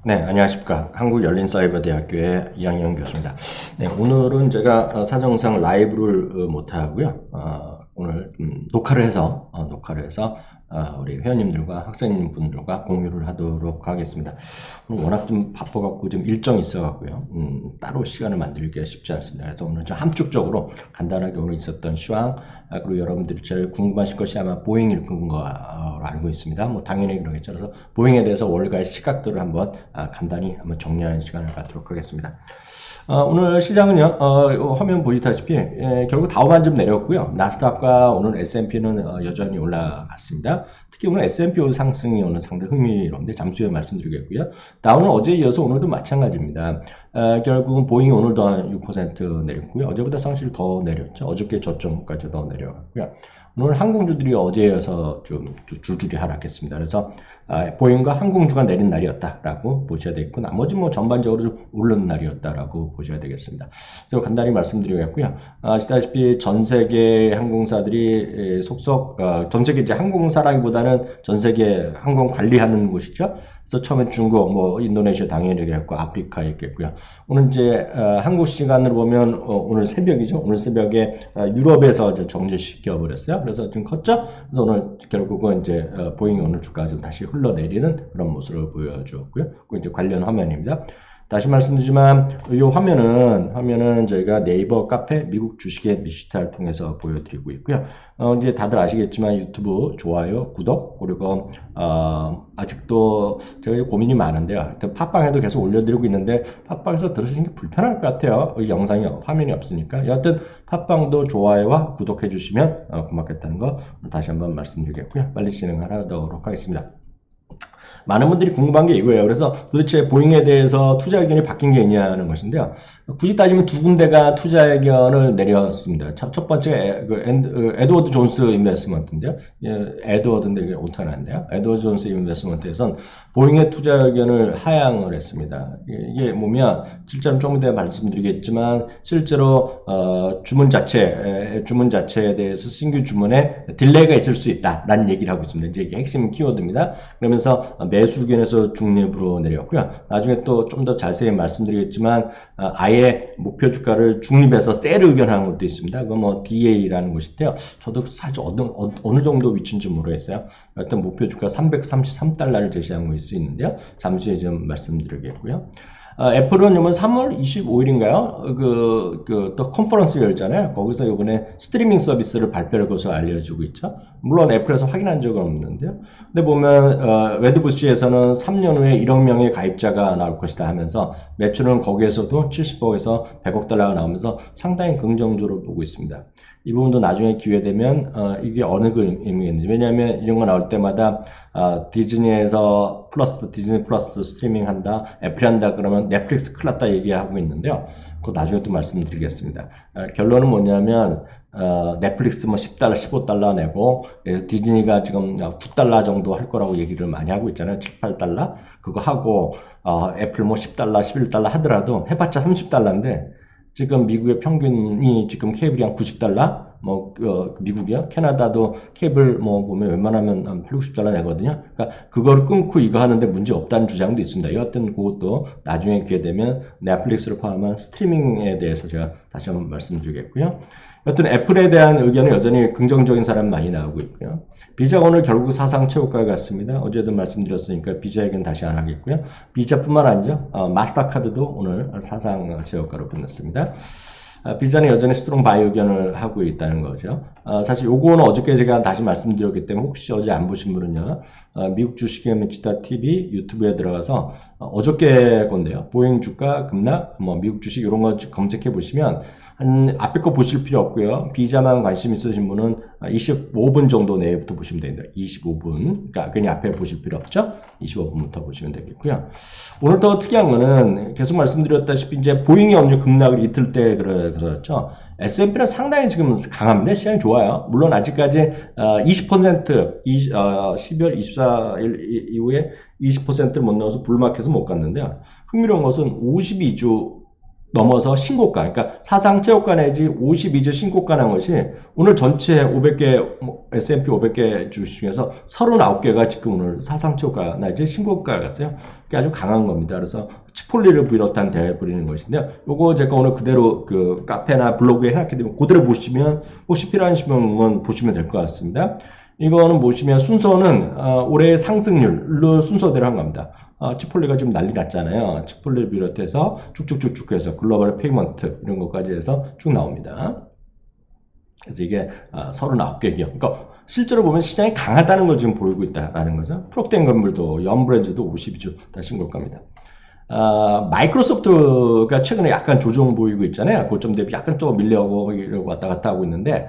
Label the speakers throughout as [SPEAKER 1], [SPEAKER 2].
[SPEAKER 1] 네, 안녕하십니까. 한국열린사이버대학교의 이학영 교수입니다. 네, 오늘은 제가 사정상 라이브를 못하고요. 오늘 녹화를 해서 우리 회원님들과 학생분들과 공유를 하도록 하겠습니다. 오늘 워낙 좀 바빠갖고 좀 일정이 있어갖고요. 따로 시간을 만들기가 쉽지 않습니다. 그래서 오늘 좀 함축적으로 간단하게 오늘 있었던 시황, 그리고 여러분들이 제일 궁금하실 것이 아마 보잉일 거로 알고 있습니다. 뭐 당연히 그러겠죠. 그래서 보잉에 대해서 월가의 시각들을 한번 간단히 한번 정리하는 시간을 갖도록 하겠습니다. 오늘 시장은요, 화면 보시다시피, 결국 다우만 좀 내렸고요. 나스닥과 오늘 S&P는 여전히 올라갔습니다. 특히 오늘 S&P 상승이 오늘 상당히 흥미로운데, 잠시 후에 말씀드리겠고요. 다우는 어제에 이어서 오늘도 마찬가지입니다. 결국은 보잉이 오늘도 한 6% 내렸고요. 어제보다 사실 더 내렸죠. 어저께 저점까지 더 내려갔고요. 오늘 항공주들이 어제여서 좀 줄줄이 하락했습니다. 그래서 보잉과 항공주가 내린 날이었다라고 보셔야 되겠고, 나머지 뭐 전반적으로 좀 오르는 날이었다라고 보셔야 되겠습니다. 그래서 간단히 말씀드리겠고요. 아시다시피 전 세계 항공사들이 속속 전 세계 이제 항공사라기보다는 전 세계 항공 관리하는 곳이죠. 그래서 처음엔 중국, 뭐 인도네시아 당연히 있겠고 아프리카에 있겠고요. 오늘 이제 한국 시간으로 보면 오늘 새벽이죠. 오늘 새벽에 유럽에서 정지시켜 버렸어요. 그래서 좀 컸죠. 그래서 오늘 결국은 이제 보잉 오늘 주가 좀 다시 흘러내리는 그런 모습을 보여주었고요. 그 이제 관련 화면입니다. 다시 말씀드리지만 이 화면은 저희가 네이버 카페 미국 주식의 미시타를 통해서 보여드리고 있고요. 이제 다들 아시겠지만 유튜브 좋아요, 구독, 그리고 아직도 제가 고민이 많은데요. 팟빵에도 계속 올려드리고 있는데 팟빵에서 들으시는 게 불편할 것 같아요. 이 영상이 화면이 없으니까. 여하튼 팟빵도 좋아요와 구독해 주시면 고맙겠다는 거 다시 한번 말씀드리겠고요. 빨리 진행하도록 하겠습니다. 많은 분들이 궁금한 게 이거예요. 그래서 도대체 보잉에 대해서 투자 의견이 바뀐 게 있냐는 것인데요. 굳이 따지면 두 군데가 투자 의견을 내렸습니다. 첫 번째 에드워드 존스 인베스트먼트인데요. 에드워드인데 이게 오타나인데요. 에드워드 존스 인베스트먼트에선 보잉의 투자 의견을 하향을 했습니다. 이게 뭐면 실제로 조금 이따 말씀드리겠지만 실제로 주문 자체에 대해서 신규 주문에 딜레이가 있을 수 있다라는 얘기를 하고 있습니다. 이제 이게 핵심 키워드입니다. 그러면서 매수 의견에서 중립으로 내렸고요. 나중에 또 좀 더 자세히 말씀드리겠지만 아예 목표 주가를 중립에서 셀 의견하는 것도 있습니다. 그건 뭐 DA라는 것인데요. 저도 사실 어느 정도 위치인지 모르겠어요. 어떤 목표 주가 333달러를 제시한 것일 수 있는데요. 잠시 후에 좀 말씀드리겠고요. 애플은 이번 3월 25일인가요? 또 컨퍼런스 열잖아요. 거기서 이번에 스트리밍 서비스를 발표할 것으로 알려지고 있죠. 물론 애플에서 확인한 적은 없는데요. 근데 보면, 웨드부시에서는 3년 후에 1억 명의 가입자가 나올 것이다 하면서 매출은 거기에서도 70억에서 100억 달러가 나오면서 상당히 긍정적으로 보고 있습니다. 이 부분도 나중에 기회 되면 이게 어느 그 의미겠는지. 왜냐하면 이런 거 나올 때마다 디즈니에서 디즈니 플러스 스트리밍 한다, 애플이 한다 그러면 넷플릭스 큰일 났다 얘기하고 있는데요. 그거 나중에 또 말씀드리겠습니다. 결론은 뭐냐면 넷플릭스 뭐 10달러, 15달러 내고 그래서 디즈니가 지금 9달러 정도 할 거라고 얘기를 많이 하고 있잖아요. 7, 8달러 그거 하고 애플 뭐 10달러, 11달러 하더라도 해봤자 30달러인데 지금 미국의 평균이 지금 케이블이 한 90달러? 미국이요? 캐나다도 케이블 보면 웬만하면 한 8, 90달러 내거든요. 그러니까 그걸 끊고 이거 하는데 문제 없다는 주장도 있습니다. 여하튼 그것도 나중에 기회 되면 넷플릭스를 포함한 스트리밍에 대해서 제가 다시 한번 말씀드리겠고요. 여튼 애플에 대한 의견은 여전히 긍정적인 사람 많이 나오고 있고요. 비자 오늘 결국 사상 최고가 같습니다. 어제도 말씀드렸으니까 비자 얘기는 다시 안 하겠고요. 비자뿐만 아니죠. 마스터카드도 오늘 사상 최고가로 끝났습니다. 비자는 여전히 스트롱 바이 의견을 하고 있다는 거죠. 사실 요거는 어저께 제가 다시 말씀드렸기 때문에 혹시 어제 안 보신 분은요. 미국 주식의 미치다 TV 유튜브에 들어가서 어저께 건데요. 보잉 주가 급락, 미국 주식 이런 거 검색해 보시면 앞에 거 보실 필요 없고요. 비자만 관심 있으신 분은 25분 정도 내부터 보시면 됩니다. 25분. 그러니까 괜히 앞에 보실 필요 없죠? 25분부터 보시면 되겠고요. 오늘 더 특이한 거는 계속 말씀드렸다시피 이제 보잉이 오늘 급락을 이틀 때 그렇죠. S&P는 상당히 지금 강합니다. 시장이 좋아요. 물론 아직까지 20% 12월 24일 이후에 20%를 못 나와서 불마켓은 못 갔는데요. 흥미로운 것은 52주 넘어서 신고가, 그러니까 사상 최고가 내지 52주 신고가 난 것이 오늘 전체 500개, S&P 500개 주식 중에서 39개가 지금 오늘 사상 최고가 내지 신고가를 갔어요. 그게 아주 강한 겁니다. 그래서 치폴리를 비롯한 대회 부리는 것인데요. 요거 제가 오늘 그대로 그 카페나 블로그에 해놨기 때문에 그대로 보시면 혹시 필요하신 분은 보시면 될 것 같습니다. 이거는 보시면 순서는 올해 상승률로 순서대로 한 겁니다. 치폴리가 지금 난리 났잖아요. 치폴리를 비롯해서 쭉쭉쭉쭉 해서 글로벌 페이먼트 이런 것까지 해서 쭉 나옵니다. 그래서 이게 39개 기업. 그러니까 실제로 보면 시장이 강하다는 걸 지금 보이고 있다라는 거죠. 프록텐 건물도 연브랜드도 52주 다 신고가입니다. 마이크로소프트가 최근에 약간 조정 보이고 있잖아요. 고점 대비 약간 좀 밀려고 이러고 왔다 갔다 하고 있는데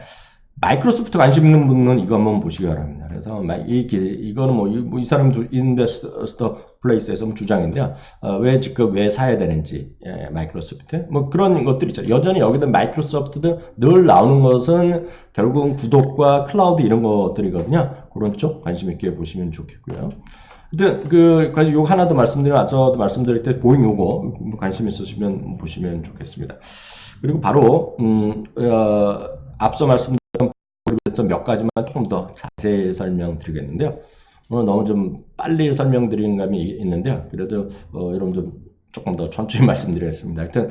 [SPEAKER 1] 마이크로소프트 관심 있는 분은 이거 한번 보시기 바랍니다. 그래서 이거는 이 사람도 인베스터 플레이스에서 주장인데요. 왜 사야 되는지, 마이크로소프트 뭐 그런 것들 있죠. 여전히 여기다 마이크로소프트도 늘 나오는 것은 결국은 구독과 클라우드 이런 것들이거든요. 그런 쪽 관심 있게 보시면 좋겠고요. 하여튼 요거 하나 더 말씀드리면 앞서도 말씀드릴 때 보잉 요거 관심 있으시면 보시면 좋겠습니다. 그리고 바로 앞서 말씀드린 몇 가지만 조금 더 자세히 설명드리겠는데요. 오늘 너무 좀 빨리 설명드리는 감이 있는데요. 그래도 여러분들 조금 더 천천히 말씀드리겠습니다. 하여튼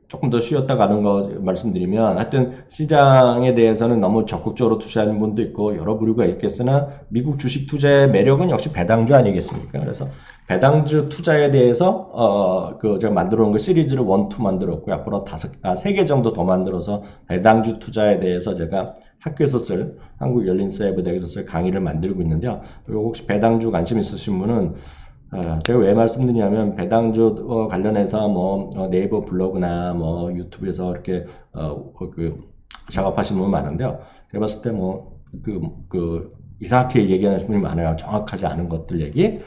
[SPEAKER 1] 조금 더 쉬었다 가는 거 말씀드리면 하여튼 시장에 대해서는 너무 적극적으로 투자하는 분도 있고 여러 부류가 있겠으나 미국 주식 투자의 매력은 역시 배당주 아니겠습니까? 그래서 배당주 투자에 대해서 제가 만들어 놓은 거 시리즈를 1, 2 만들었고요. 앞으로 3개 정도 더 만들어서 배당주 투자에 대해서 제가 학교에서 쓸 한국 열린 사이버대학에서 쓸 강의를 만들고 있는데요. 그리고 혹시 배당주 관심 있으신 분은 제가 왜 말씀드리냐면 배당주 관련해서 네이버 블로그나 유튜브에서 이렇게 작업하시는 분 많은데요. 제가 봤을 때 이상하게 얘기하는 분이 많아요. 정확하지 않은 것들 얘기.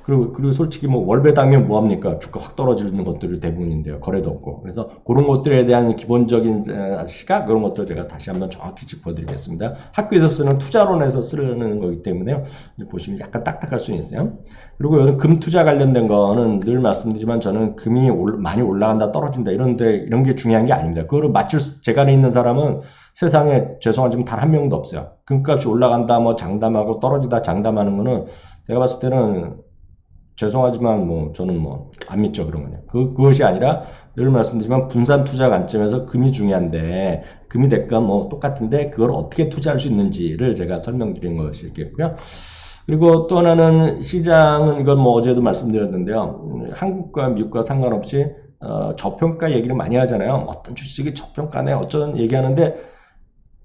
[SPEAKER 1] 그리고 솔직히 월배당면 뭐합니까? 주가 확 떨어지는 것들이 대부분인데요. 거래도 없고. 그래서 그런 것들에 대한 기본적인 시각, 그런 것들을 제가 다시 한번 정확히 짚어드리겠습니다. 학교에서 쓰는 투자론에서 쓰는 거기 때문에요. 보시면 약간 딱딱할 수는 있어요. 그리고 요즘 금 투자 관련된 거는 늘 말씀드리지만 저는 금이 많이 올라간다, 떨어진다, 이런 게 중요한 게 아닙니다. 그거를 맞출 재간에 있는 사람은 세상에 죄송하지만 단 한 명도 없어요. 금값이 올라간다, 장담하고 떨어지다 장담하는 거는 제가 봤을 때는 죄송하지만 저는 안 믿죠, 그런 거는. 그것이 아니라 늘 말씀드리지만 분산 투자 관점에서 금이 중요한데 금이 대가 똑같은데 그걸 어떻게 투자할 수 있는지를 제가 설명드린 것이겠고요. 그리고 또 하나는 시장은 이건 어제도 말씀드렸는데요. 한국과 미국과 상관없이 저평가 얘기를 많이 하잖아요. 어떤 주식이 저평가네 어쩌는 얘기하는데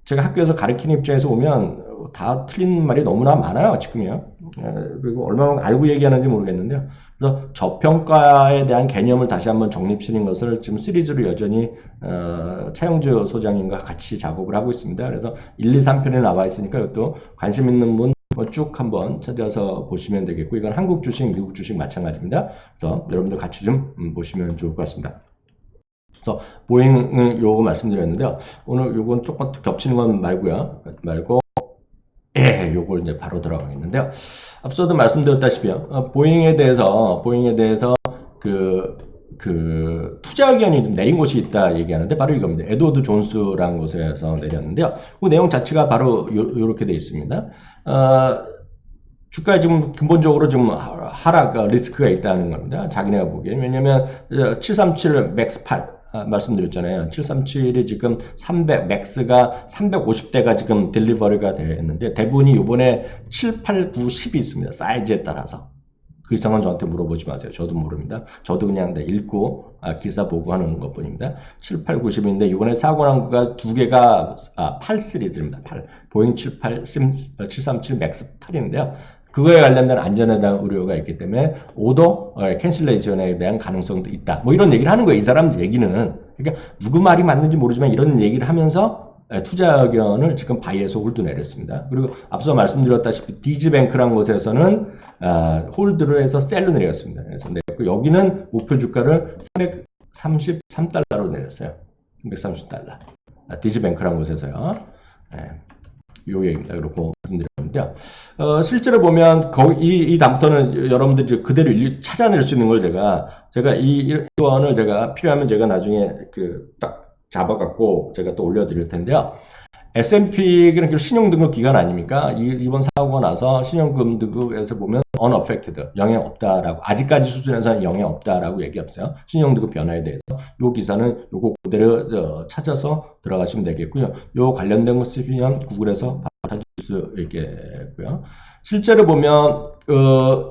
[SPEAKER 1] 제가 학교에서 가르치는 입장에서 보면 다 틀린 말이 너무나 많아요, 지금이요. 그리고 얼마나 알고 얘기하는지 모르겠는데요. 그래서 저평가에 대한 개념을 다시 한번 정립시킨 것을 지금 시리즈로 여전히 차영주 소장님과 같이 작업을 하고 있습니다. 그래서 1, 2, 3편에 나와 있으니까 이것도 관심 있는 분 쭉 한번 찾아서 보시면 되겠고, 이건 한국 주식, 미국 주식 마찬가지입니다. 그래서 여러분들 같이 좀 보시면 좋을 것 같습니다. 그래서 보잉 요거 말씀드렸는데요. 오늘 요건 조금 겹치는 건 말고 요걸 이제 바로 들어가겠는데요. 앞서도 말씀드렸다시피요. 보잉에 대해서 투자 의견이 좀 내린 곳이 있다 얘기하는데 바로 이겁니다. 에드워드 존스라는 곳에서 내렸는데요. 그 내용 자체가 바로 요렇게 되어 있습니다. 주가에 지금 근본적으로 좀 하락 리스크가 있다는 겁니다. 자기네가 보기에. 왜냐면 737 맥스 8 말씀드렸잖아요. 737이 지금 300, 맥스가 350대가 지금 딜리버리가 되어 있는데 대부분이 이번에 7, 8, 9, 10이 있습니다. 사이즈에 따라서. 그 이상은 저한테 물어보지 마세요. 저도 모릅니다. 저도 그냥 읽고 기사 보고 하는 것 뿐입니다. 7, 8, 90인데 이번에 사고 난 거가 두 개가 8 시리즈입니다. 8. 보잉 737 맥스 8인데요. 그거에 관련된 안전에 대한 우려가 있기 때문에 오더 캔슬레이션에 대한 가능성도 있다. 이런 얘기를 하는 거예요. 이 사람 얘기는. 그러니까 누구 말이 맞는지 모르지만 이런 얘기를 하면서 투자 의견을 지금 바이에서 홀드 내렸습니다. 그리고 앞서 말씀드렸다시피 디지뱅크라는 곳에서는 홀드를 해서 셀로 내렸습니다. 그래서 여기는 목표 주가를 333달러로 내렸어요. 330달러. 디지뱅크라는 곳에서요. 요 얘기입니다. 그렇고 말씀드렸는데요. 실제로 보면 이 다음부터는 여러분들이 그대로 찾아낼 수 있는 걸 제가 이원을 제가 필요하면 제가 나중에 딱 잡아갖고 제가 또 올려드릴 텐데요. S&P는 신용등급 기관 아닙니까? 이번 사고가 나서 신용등급에서 보면 unaffected, 영향 없다라고, 아직까지 수준에서는 영향 없다라고 얘기했어요. 신용등급 변화에 대해서. 요 기사는 요거 그대로 찾아서 들어가시면 되겠고요. 요 관련된 거 쓰시면 구글에서 바로 찾을 수 있겠고요. 실제로 보면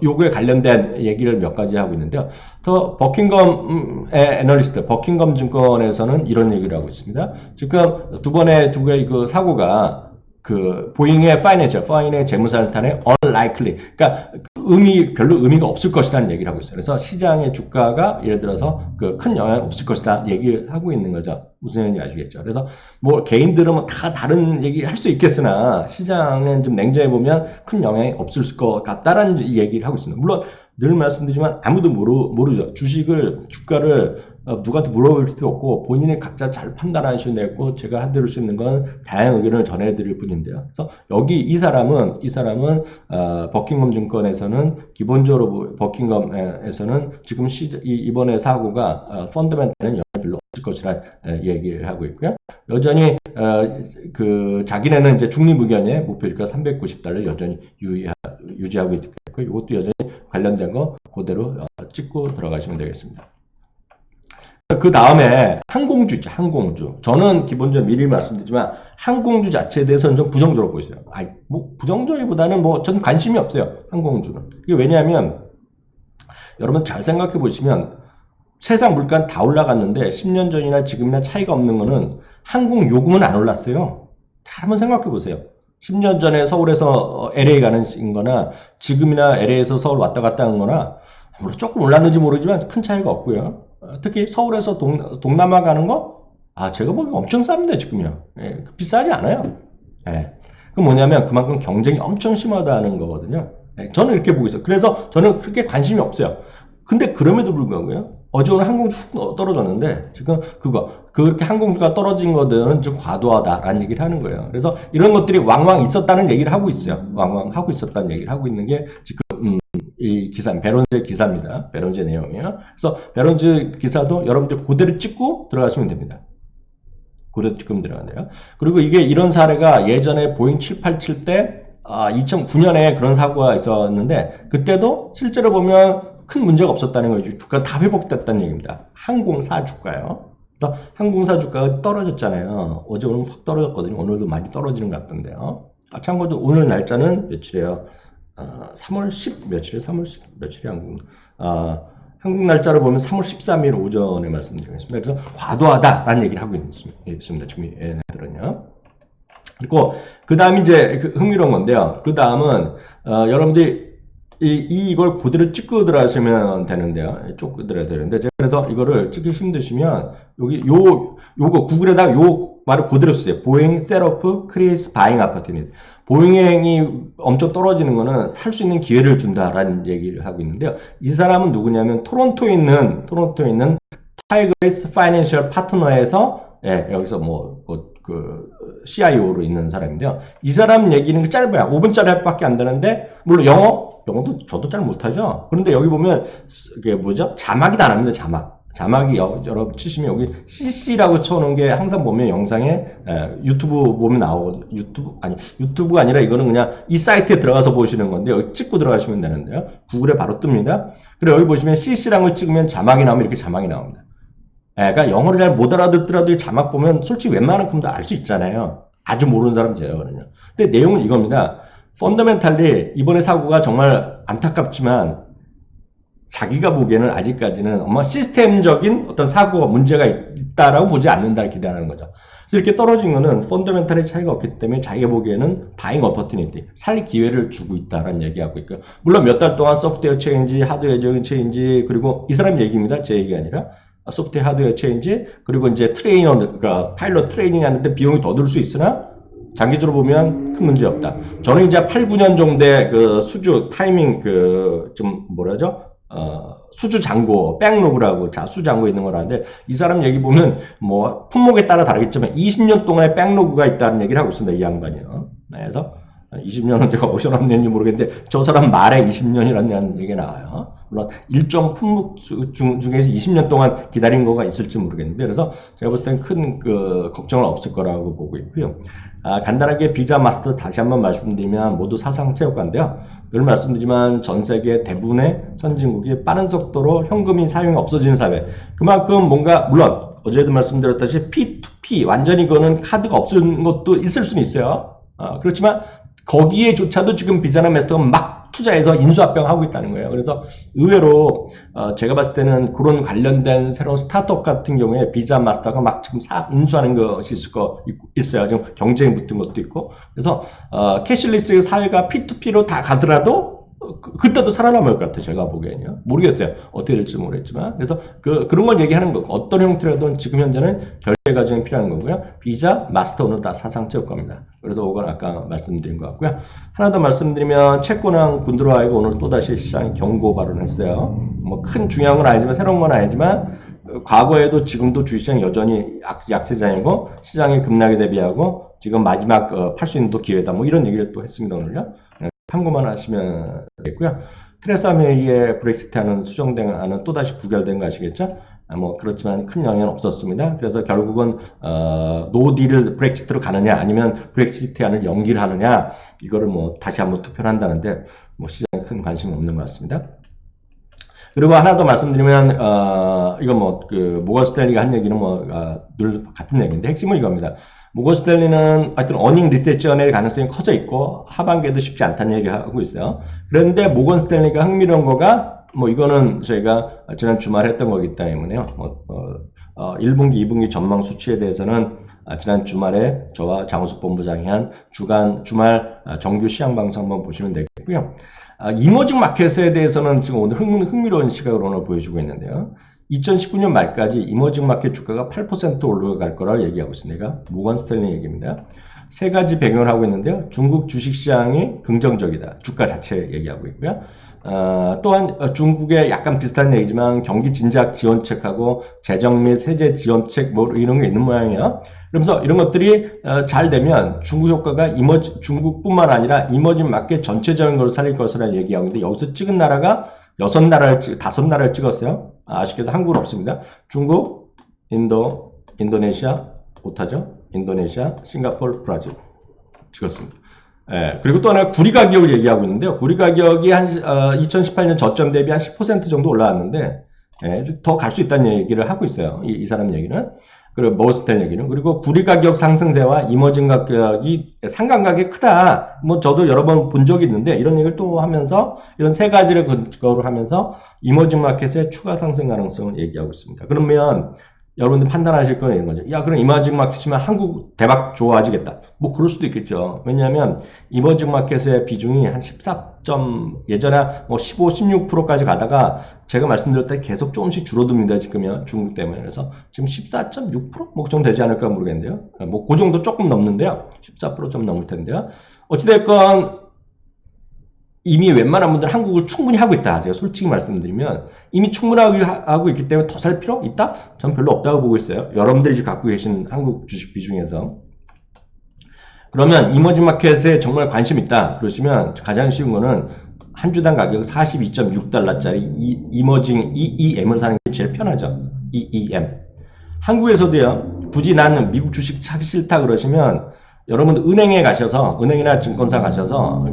[SPEAKER 1] 요거에 관련된 얘기를 몇 가지 하고 있는데요. 더 버킹엄의 애널리스트, 버킹엄 증권에서는 이런 얘기를 하고 있습니다. 지금 두 개의 그 사고가 보잉의 파이낸셜 재무산탄의 unlikely, 그러니까 별로 의미가 없을 것이라는 얘기를 하고 있어요. 그래서 시장의 주가가 예를 들어서 큰 영향 없을 것이다 얘기를 하고 있는 거죠. 무슨 얘기인지 아시겠죠? 그래서 뭐 개인들은 다 다른 얘기 할 수 있겠으나 시장은 좀 냉정해 보면 큰 영향이 없을 것 같다라는 얘기를 하고 있습니다. 물론 늘 말씀드리지만 아무도 모르죠. 주가를 누구한테 물어볼 필요 없고 본인이 각자 잘 판단하시면 되고 제가 해드릴 수 있는 건 다양한 의견을 전해드릴 뿐인데요. 그래서 이 사람은 버킹엄 증권에서는 기본적으로 버킹엄에서는 지금 이번에 사고가 펀더멘탈은 영향이 별로 없을 것이라 얘기를 하고 있고요. 여전히 자기네는 이제 중립 의견에 목표주가 $390 여전히 유지하고 있고 이것도 여전히 관련된 거 그대로 찍고 들어가시면 되겠습니다. 그 다음에 항공주. 저는 기본적으로 미리 말씀드리지만 항공주 자체에 대해서는 좀 부정적으로 보이세요. 부정적이보다는 전 관심이 없어요. 항공주는. 이게 왜냐하면 여러분 잘 생각해 보시면 세상 물가는 다 올라갔는데 10년 전이나 지금이나 차이가 없는 거는 항공 요금은 안 올랐어요. 잘 한번 생각해 보세요. 10년 전에 서울에서 LA 가는 거나 지금이나 LA에서 서울 왔다 갔다 하는 거나 물론 조금 올랐는지 모르지만 큰 차이가 없고요. 특히 서울에서 동남아 가는 거 제가 보기엔 엄청 쌉니다 지금요. 비싸지 않아요. 그건 뭐냐면 그만큼 경쟁이 엄청 심하다는 거거든요. 저는 이렇게 보고 있어요. 그래서 저는 그렇게 관심이 없어요. 근데 그럼에도 불구하고요. 어제 오늘 항공주 훅 떨어졌는데 지금 그렇게 항공주가 떨어진 것들은 좀 과도하다라는 얘기를 하는 거예요. 그래서 이런 것들이 왕왕 있었다는 얘기를 하고 있어요. 왕왕 하고 있었다는 얘기를 하고 있는 게 지금 이 기사, 베론즈 기사입니다. 베론즈 내용이에요. 그래서 베론즈 기사도 여러분들 그대로 찍고 들어가시면 됩니다. 그대로 찍으면 들어가네요. 그리고 이런 사례가 예전에 보잉 787 때 2009년에 그런 사고가 있었는데 그때도 실제로 보면 큰 문제가 없었다는 거죠. 주가가 다 회복됐다는 얘기입니다. 항공사 주가요. 그래서 항공사 주가가 떨어졌잖아요. 어제 오늘 확 떨어졌거든요. 오늘도 많이 떨어지는 것 같던데요. 참고로 오늘 날짜는 며칠이에요? 3월 10 며칠이에요? 3월 10 며칠이 한국 날짜로 보면 3월 13일 오전에 말씀드리겠습니다. 그래서 과도하다라는 얘기를 하고 있습니다. 지금 얘네들은요. 그리고 그 다음이 이제 흥미로운 건데요. 그 다음은 여러분들이 이걸 그대로 찍고 들어가시면 되는데요. 쭉 들어야 되는데 그래서 이거를 찍기 힘드시면 여기 요거 구글에다가 요 말을 그대로 쓰세요. 보잉 셋업 크리스 바잉 아파트입니다. 보잉이 엄청 떨어지는 거는 살 수 있는 기회를 준다라는 얘기를 하고 있는데요. 이 사람은 누구냐면 토론토에 있는 타이거스 파이낸셜 파트너에서 여기서 CIO로 있는 사람인데요. 이 사람 얘기는 짧아요. 5분짜리 밖에 안 되는데 물론 영어도 저도 잘 못하죠. 그런데 여기 보면 이게 뭐죠? 자막이 다 납니다. 자막이 여러분 치시면 여기 CC라고 쳐놓은 게 항상 보면 영상에 유튜브 보면 나오거든요. 유튜브가 아니라 이거는 그냥 이 사이트에 들어가서 보시는 건데 여기 찍고 들어가시면 되는데요. 구글에 바로 뜹니다. 그리고 여기 보시면 CC라는 걸 찍으면 자막이 나오면 이렇게 자막이 나옵니다. 그러니까 영어를 잘 못 알아듣더라도 이 자막 보면 솔직히 웬만한만큼 다 알 수 있잖아요. 아주 모르는 사람 제외거든요. 근데 내용은 이겁니다. 펀더멘탈리 이번에 사고가 정말 안타깝지만 자기가 보기에는 아직까지는 시스템적인 어떤 사고가 문제가 있다라고 보지 않는다를 기대하는 거죠. 그래서 이렇게 떨어진 거는 펀더멘탈의 차이가 없기 때문에 자기가 보기에는 바잉 어퍼튜니티, 살 기회를 주고 있다라는 얘기하고 있고요. 물론 몇 달 동안 소프트웨어 체인지, 하드웨어적인 체인지, 그리고 이 사람 얘기입니다. 제 얘기가 아니라 소프트웨어 하드웨어 체인지, 그리고 이제 그러니까 파일럿 트레이닝 하는데 비용이 더 들 수 있으나 장기적으로 보면 큰 문제 없다. 저는 이제 8, 9년 정도의 수주 타이밍 수주 잔고, 백로그라고 자수 잔고 있는 거라는데 이 사람 얘기 보면 품목에 따라 다르겠지만 20년 동안의 백로그가 있다는 얘기를 하고 있습니다. 이 양반이요. 그래서 20년은 제가 어디서 났는지 모르겠는데 저 사람 말에 20년이라는 얘기가 나와요. 물론 일정 품목 중에서 20년 동안 기다린 거가 있을지 모르겠는데 그래서 제가 봤을 땐 큰 걱정은 없을 거라고 보고 있고요. 간단하게 비자 마스터 다시 한번 말씀드리면 모두 사상체육관인데요. 늘 말씀드리지만 전 세계 대부분의 선진국이 빠른 속도로 현금이 사용이 없어지는 사회. 그만큼 뭔가 물론 어제도 말씀드렸다시피 P2P 완전히 그거는 카드가 없는 것도 있을 수는 있어요. 그렇지만 거기에조차도 지금 비자나 마스터가 막 투자해서 인수합병하고 있다는 거예요. 그래서 의외로 제가 봤을 때는 그런 관련된 새로운 스타트업 같은 경우에 비자 마스터가 막 지금 인수하는 것이 있어요. 지금 경쟁이 붙은 것도 있고. 그래서 캐시리스 사회가 P2P로 다 가더라도 그때도 살아남을 것 같아요. 제가 보기에는요. 모르겠어요. 어떻게 될지 모르겠지만. 그래서 그런 걸 얘기하는 거고 어떤 형태라도 지금 현재는 결제 과정이 필요한 거고요. 비자, 마스터는 다 사상체육 겁니다. 그래서 그건 아까 말씀드린 것 같고요. 하나 더 말씀드리면 채권왕 군드로아이가 오늘 또다시 시장에 경고 발언했어요. 뭐 큰 중요한 건 아니지만 새로운 건 아니지만 과거에도 지금도 주식시장 여전히 약세장이고 시장이 급락에 대비하고 지금 마지막 팔 수 있는 또 기회다. 뭐 이런 얘기를 또 했습니다. 오늘요. 참고만 하시면 되겠고요. 테레사 메이의 브렉시트안은 수정된 안은 또다시 부결된 거 아시겠죠? 뭐 그렇지만 큰 영향은 없었습니다. 그래서 결국은 노딜을 브렉시트로 가느냐 아니면 브렉시트안을 연기를 하느냐 이거를 뭐 다시 한번 투표를 한다는데 뭐 시장에 큰 관심은 없는 것 같습니다. 그리고 하나 더 말씀드리면 이건 뭐 모건 스탠리가 한 얘기는 늘 같은 얘기인데 핵심은 이겁니다. 모건 스탠리는 하여튼 어닝 리세션의 가능성이 커져 있고 하반기에도 쉽지 않다는 얘기를 하고 있어요. 그런데 모건 스탠리가 흥미로운 거가 뭐 이거는 저희가 지난 주말에 했던 거기 때문에요. 1분기, 2분기 전망 수치에 대해서는 지난 주말에 저와 장우석 본부장이 한 주말 정규 시황 방송 한번 보시면 되겠고요. 이머징 마켓에 대해서는 지금 오늘 흥미로운 시각을 오늘 보여주고 있는데요. 2019년 말까지 이머징 마켓 주가가 8% 올라갈 거라고 얘기하고 있습니다. 내가 모건 스탠리 얘기입니다. 세 가지 배경을 하고 있는데요. 중국 주식시장이 긍정적이다. 주가 자체 얘기하고 있고요. 또한 중국의 약간 비슷한 얘기지만 경기 진작 지원책하고 재정 및 세제 지원책 뭐 이런 게 있는 모양이에요. 그러면서 이런 것들이 잘 되면 중국 효과가 중국뿐만 아니라 이머징 마켓 전체적인 걸 살릴 것이라 얘기하고 있는데 여기서 찍은 나라가 5나라를 찍었어요. 아쉽게도 한국은 없습니다. 중국, 인도네시아, 못하죠? 인도네시아, 싱가포르, 브라질 찍었습니다. 예, 그리고 또 하나 구리 가격을 얘기하고 있는데요. 구리 가격이 한 2018년 저점 대비 한 10% 정도 올라왔는데 더 갈 수 있다는 얘기를 하고 있어요. 이 사람 얘기는. 그리고 머스텔 얘기는. 그리고 구리 가격 상승세와 이머징 가격이 상관관계 크다. 뭐 저도 여러 번 본 적이 있는데 이런 얘기를 또 하면서 이런 세 가지를 근거로 하면서 이머징 마켓의 추가 상승 가능성을 얘기하고 있습니다. 그러면 여러분들 판단하실 건 이런 거죠. 야, 그럼 이머징 마켓이면 한국 대박 좋아지겠다. 뭐 그럴 수도 있겠죠. 왜냐하면 이머징 마켓의 비중이 한 예전에 뭐 15, 16%까지 가다가 제가 말씀드렸다시피 계속 조금씩 줄어듭니다. 지금요. 중국 때문에. 그래서 지금 14.6%? 뭐 그 정도 되지 않을까 모르겠는데요. 뭐 그 정도 조금 넘는데요. 14% 좀 넘을 텐데요. 어찌됐건 이미 웬만한 분들은 한국을 충분히 하고 있다. 제가 솔직히 말씀드리면 이미 충분히 하고 있기 때문에 더 살 필요 있다? 전 별로 없다고 보고 있어요. 여러분들이 지금 갖고 계신 한국 주식 비중에서. 그러면 이머징 마켓에 정말 관심 있다 그러시면 가장 쉬운 거는 한 주당 가격 42.6달러짜리 이머징 EEM을 사는 게 제일 편하죠. EEM. 한국에서도요. 굳이 나는 미국 주식 사기 싫다 그러시면 여러분들 은행에 가셔서 은행이나 증권사 가셔서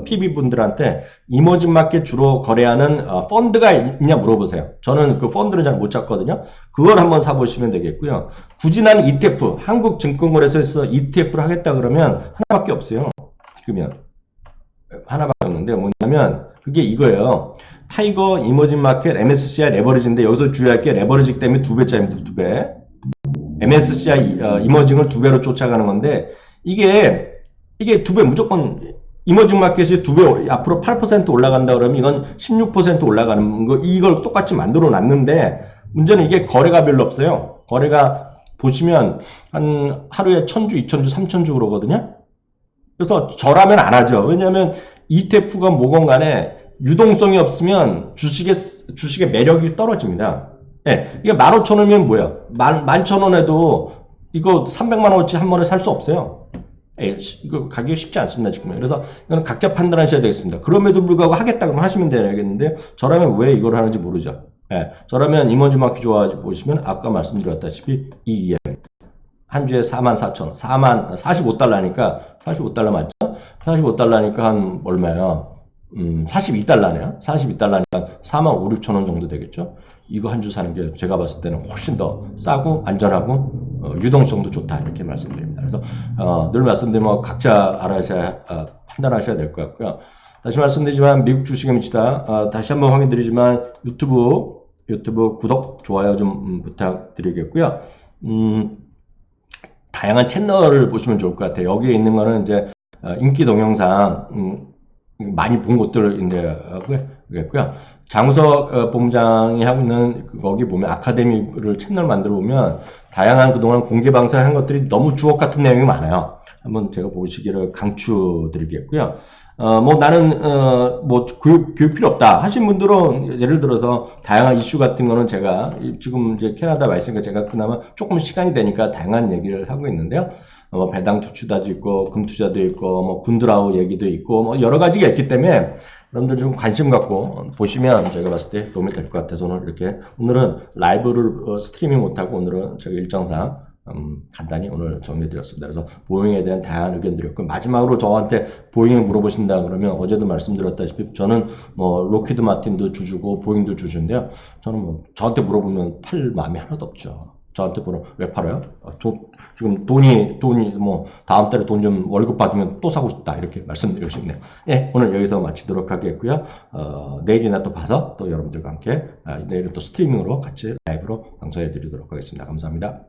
[SPEAKER 1] PB분들한테 이머징 마켓 주로 거래하는 펀드가 있냐 물어보세요. 저는 그 펀드를 잘 못 찾거든요. 그걸 한번 사보시면 되겠고요. 굳이 나는 ETF, 한국증권거래소에서 ETF를 하겠다 그러면 하나밖에 없어요. 지금은 하나밖에 없는데 뭐냐면 그게 이거예요. 타이거 이머징 마켓 MSCI 레버리지인데 여기서 주의할 게 레버리지 때문에 2배짜리입니다. 2배. MSCI 이머징을 2배로 쫓아가는 건데 이게 2배 무조건 이머징 마켓이 2배 앞으로 8% 올라간다 그러면 이건 16% 올라가는 거 이걸 똑같이 만들어 놨는데 문제는 이게 거래가 별로 없어요. 거래가 보시면 한 하루에 1000주, 2000주, 3000주 그러거든요. 그래서 저라면 안 하죠. 왜냐하면 ETF가 뭐건 간에 유동성이 없으면 주식의 매력이 떨어집니다. 예, 이게 15,000원이면 뭐야? 11,000원에도 이거 300만 원어치 한 번에 살 수 없어요. 이거 가기가 쉽지 않습니다, 지금. 그래서 이거는 각자 판단하셔야 되겠습니다. 그럼에도 불구하고 하겠다 그러면 하시면 되겠는데, 저라면 왜 이걸 하는지 모르죠. 예, 저라면 임원주 마켓 좋아하지 보시면 아까 말씀드렸다시피 이 이해. 한 주에 44,000원, 45달러니까, 45달러 맞죠? 45달러니까 한 얼마예요? 42달러네요. 42달러니까 4만 5, 6천 원 정도 되겠죠? 이거 한 주 사는 게 제가 봤을 때는 훨씬 더 싸고 안전하고 유동성도 좋다 이렇게 말씀드립니다. 그래서 늘 말씀드리면 각자 알아셔야 판단하셔야 될 것 같고요. 다시 말씀드리지만 미국 주식에 미치다 다시 한번 확인드리지만 유튜브 구독, 좋아요 좀 부탁드리겠고요. 다양한 채널을 보시면 좋을 것 같아요. 여기에 있는 거는 이제 인기 동영상 많이 본 것들인데고요. 장우석 본부장이 하고 있는 거기 보면 아카데미를 채널 만들어 보면 다양한 그동안 공개 방송한 것들이 너무 주옥 같은 내용이 많아요. 한번 제가 보시기를 강추드리겠고요. 뭐 나는 뭐 교육 필요 없다 하신 분들은 예를 들어서 다양한 이슈 같은 거는 제가 지금 이제 캐나다 와 있으니까 제가 그나마 조금 시간이 되니까 다양한 얘기를 하고 있는데요. 뭐 배당 투자도 있고 금 투자도 있고 뭐 군드라우 얘기도 있고 뭐 여러 가지가 있기 때문에 여러분들 좀 관심 갖고 보시면 제가 봤을 때 도움이 될 것 같아서 오늘은 라이브를 스트리밍 못하고 오늘은 제가 일정상 간단히 오늘 정리해드렸습니다. 그래서 보잉에 대한 다양한 의견드렸고 마지막으로 저한테 보잉을 물어보신다 그러면 어제도 말씀드렸다시피 저는 뭐 로키드 마틴도 주주고 보잉도 주주인데요. 저는 뭐 저한테 물어보면 팔 마음이 하나도 없죠. 저한테 보면 왜 팔아요? 지금 돈이 뭐 다음 달에 돈 좀 월급 받으면 또 사고 싶다 이렇게 말씀드리고 싶네요. 예, 오늘 여기서 마치도록 하겠고요. 내일이나 또 봐서 또 여러분들과 함께 내일은 또 스트리밍으로 같이 라이브로 방송해 드리도록 하겠습니다. 감사합니다.